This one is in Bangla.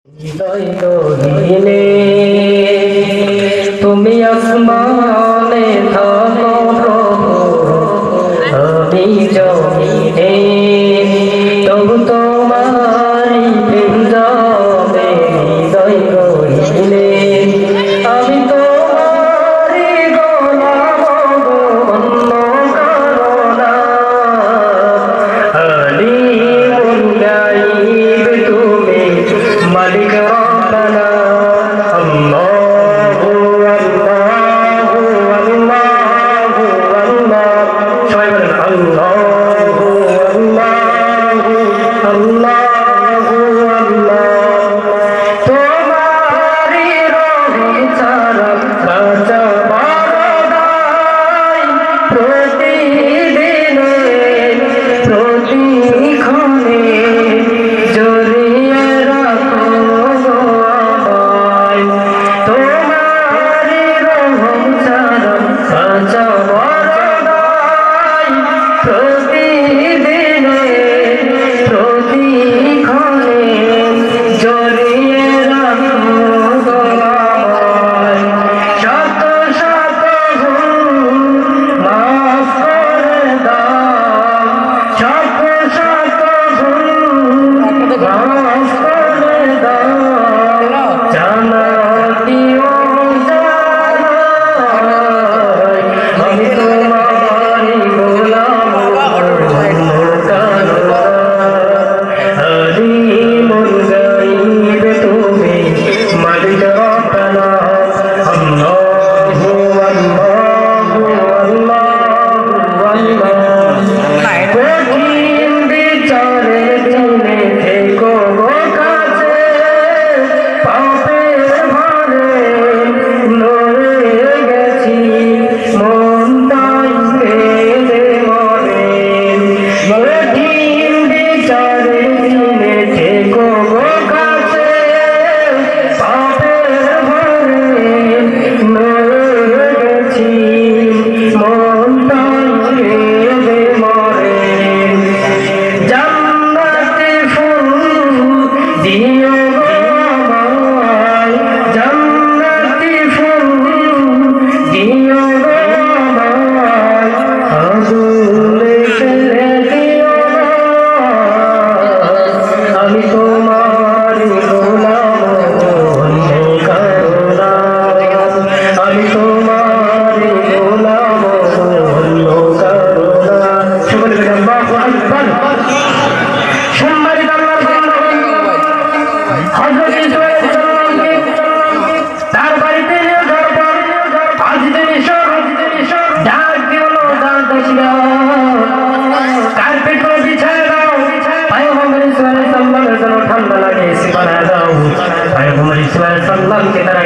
হৃদয়হীনে তুমি আসমানে থাকো প্রভু, আমি জমিনে তবু তোমারি প্রেম যাবে। হৃদয়হীনে আমি তোমারি গোলাম গো, অন্য কারো না। আলিমুল গায়ব তুমি মালিক রব্বানা। আল্লাহু আল্লাহু আল্লাহু আল্লাহ, সবাই বলেন আল্লাহু আল্লাহু আল্লাহু আল্লাহ। তোমারি রহম ছাড়া বাঁচা বারদাই, প্রতিদিনে প্রতিক্ষণে জড়িয়ে রাখো আমায়। তোমারি রহম ছাড়া বাঁচা বারদাই, প্রতিদিনে প্রতিক্ষণে জড়িয়ে রাখো আমায়। শত শত ভুল মাফ করে দাও, শত শত ভুল মাফ করে দাও। জান্নাতি ও জান্নাত, আমি তোমারি গোলাম আলিমুল গায়ব তুমি মালিক রব্বানা। আল্লাহু আল্লাহু আল্লাহু আল্লাহ। কঠিন বিচারের দিনে থেকো গো কাছে, পাপের ভারে নড়ে গেছি মনটাই কেঁদে মরে। কঠিন বিচারের দিনে থেকো গো কাছে, পাপের ভারে নড়ে গেছি মনটাই কেঁদে মরে। জান্নাতি ফুল দিও গো আমায়, জান্নাতি ফুল দিও গো আমায়। আগুনে ফেলে দিও না, আমি তোমারি গোলাম অন্য কারো না। আমি তোমারি গোলাম অন্য কারো না। সকলে বলি আল্লাহু আকবার। সম্মানিত আল্লাহর বান্দাগণ, হযরত ইসমাঈল সাল্লামকে তার বাড়িতে নিয়ে যাওয়ার পর আজিদের ঈশ্বর ডাক দিল, দাসীরা কার্পেট বিছায় দাও, পয়গম্বর ইসমাঈল সাল্লামের জন্য ঠান্ডা লাগে এসি বানায় দাও। পয়গম্বর ইসমাঈল সাল্লামকে তারা